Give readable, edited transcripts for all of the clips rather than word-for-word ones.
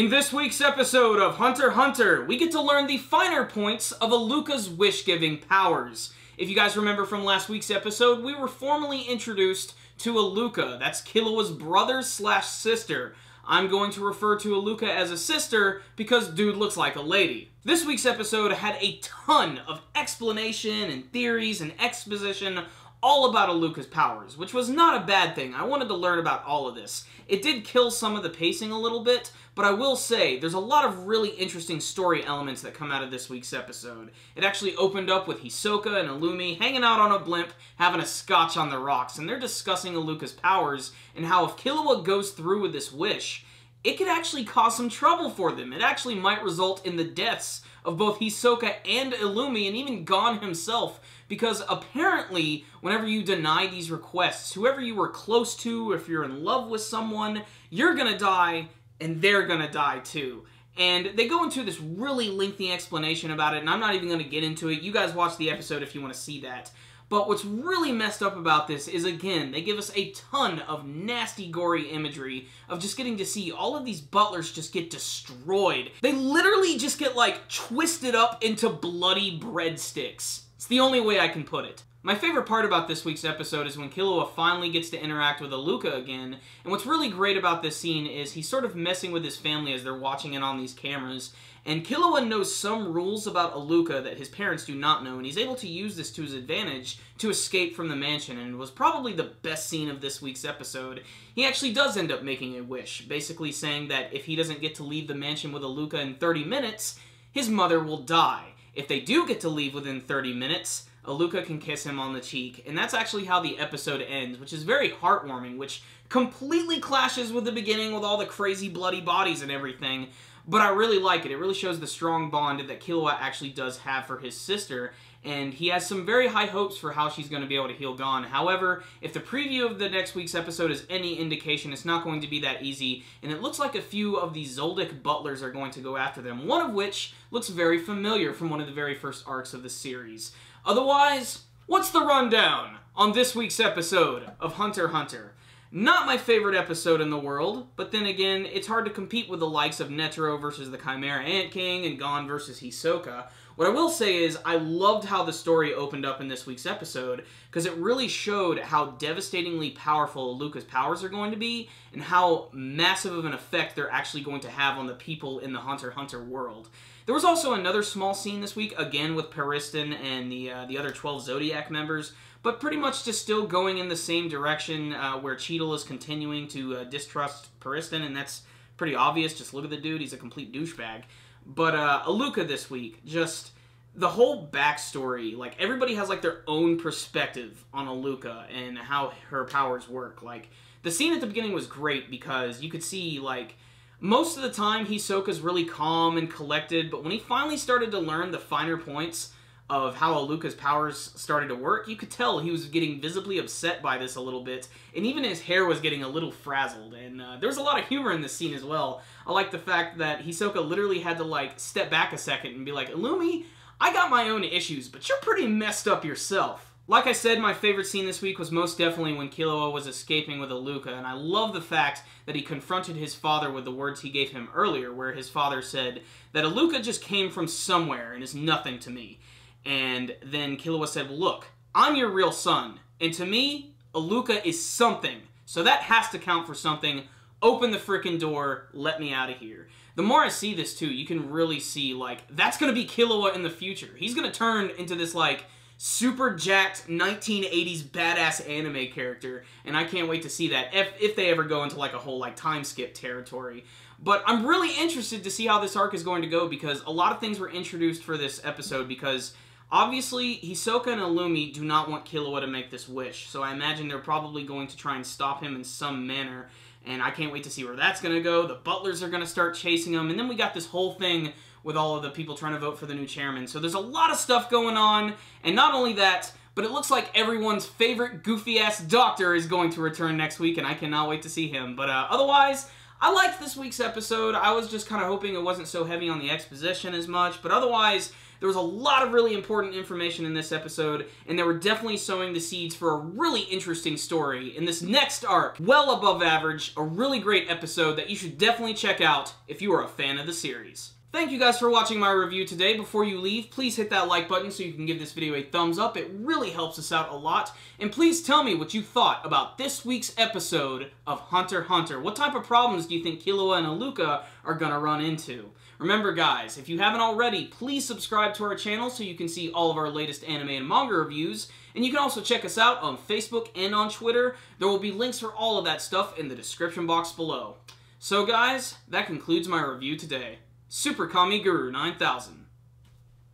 In this week's episode of Hunter x Hunter, we get to learn the finer points of Alluka's wish-giving powers. If you guys remember from last week's episode, we were formally introduced to Alluka. That's Killua's brother/sister. I'm going to refer to Alluka as a sister because dude looks like a lady. This week's episode had a ton of explanation and theories and exposition all about Alluka's powers, which was not a bad thing. I wanted to learn about all of this. It did kill some of the pacing a little bit, but I will say there's a lot of really interesting story elements that come out of this week's episode. It actually opened up with Hisoka and Illumi hanging out on a blimp, having a scotch on the rocks, and they're discussing Alluka's powers and how if Killua goes through with this wish, it could actually cause some trouble for them. It actually might result in the deaths of both Hisoka and Illumi, and even Gon himself, because apparently, whenever you deny these requests, whoever you were close to, if you're in love with someone, you're gonna die, and they're gonna die too. And they go into this really lengthy explanation about it, and I'm not even gonna get into it. You guys watch the episode if you want to see that. But what's really messed up about this is, again, they give us a ton of nasty, gory imagery of just getting to see all of these butlers just get destroyed. They literally just get, like, twisted up into bloody breadsticks. It's the only way I can put it. My favorite part about this week's episode is when Killua finally gets to interact with Alluka again, and what's really great about this scene is he's sort of messing with his family as they're watching it on these cameras, and Killua knows some rules about Alluka that his parents do not know, and he's able to use this to his advantage to escape from the mansion, and it was probably the best scene of this week's episode. He actually does end up making a wish, basically saying that if he doesn't get to leave the mansion with Alluka in 30 minutes, his mother will die. If they do get to leave within 30 minutes, Alluka can kiss him on the cheek, and that's actually how the episode ends, which is very heartwarming, which completely clashes with the beginning with all the crazy bloody bodies and everything, but I really like it. It really shows the strong bond that Killua actually does have for his sister, and he has some very high hopes for how she's going to be able to heal Gon. However, if the preview of the next week's episode is any indication, it's not going to be that easy, and it looks like a few of the Zoldyck butlers are going to go after them, one of which looks very familiar from one of the very first arcs of the series. Otherwise, what's the rundown on this week's episode of Hunter x Hunter? Not my favorite episode in the world, but then again, it's hard to compete with the likes of Netero versus the Chimera Ant King and Gon versus Hisoka. What I will say is, I loved how the story opened up in this week's episode, because it really showed how devastatingly powerful Alluka's powers are going to be, and how massive of an effect they're actually going to have on the people in the Hunter x Hunter world. There was also another small scene this week, again with Pariston and the other 12 Zodiac members, but pretty much just still going in the same direction where Cheadle is continuing to distrust Pariston, and that's pretty obvious. Just look at the dude, he's a complete douchebag. But Alluka this week, just the whole backstory, like everybody has like their own perspective on Alluka and how her powers work. Like the scene at the beginning was great because you could see like most of the time Hisoka's really calm and collected, but when he finally started to learn the finer points of how Alluka's powers started to work, you could tell he was getting visibly upset by this a little bit, and even his hair was getting a little frazzled, and there was a lot of humor in this scene as well. I like the fact that Hisoka literally had to, like, step back a second and be like, Illumi, I got my own issues, but you're pretty messed up yourself. Like I said, my favorite scene this week was most definitely when Killua was escaping with Alluka, and I love the fact that he confronted his father with the words he gave him earlier, where his father said that Alluka just came from somewhere and is nothing to me. And then Killua said, look, I'm your real son, and to me, Alluka is something, so that has to count for something. Open the frickin' door, let me out of here. The more I see this too, you can really see, like, that's gonna be Killua in the future. He's gonna turn into this, like, super jacked 1980s badass anime character, and I can't wait to see that if they ever go into like a whole like time skip territory. But I'm really interested to see how this arc is going to go, because a lot of things were introduced for this episode, because obviously Hisoka and Illumi do not want Killua to make this wish, so I imagine they're probably going to try and stop him in some manner, and I can't wait to see where that's going to go. The butlers are going to start chasing him, and then we got this whole thing with all of the people trying to vote for the new chairman. So there's a lot of stuff going on, and not only that, but it looks like everyone's favorite goofy-ass doctor is going to return next week, and I cannot wait to see him. But otherwise, I liked this week's episode. I was just kind of hoping it wasn't so heavy on the exposition as much, but otherwise, There was a lot of really important information in this episode, and they were definitely sowing the seeds for a really interesting story in this next arc. Well above average, a really great episode that you should definitely check out if you are a fan of the series. Thank you guys for watching my review today. Before you leave, please hit that like button so you can give this video a thumbs up. It really helps us out a lot. And please tell me what you thought about this week's episode of Hunter x Hunter. What type of problems do you think Killua and Alluka are gonna run into? Remember guys, if you haven't already, please subscribe to our channel so you can see all of our latest anime and manga reviews. And you can also check us out on Facebook and on Twitter. There will be links for all of that stuff in the description box below. So guys, that concludes my review today. Super Kami Guru 9000.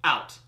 Out.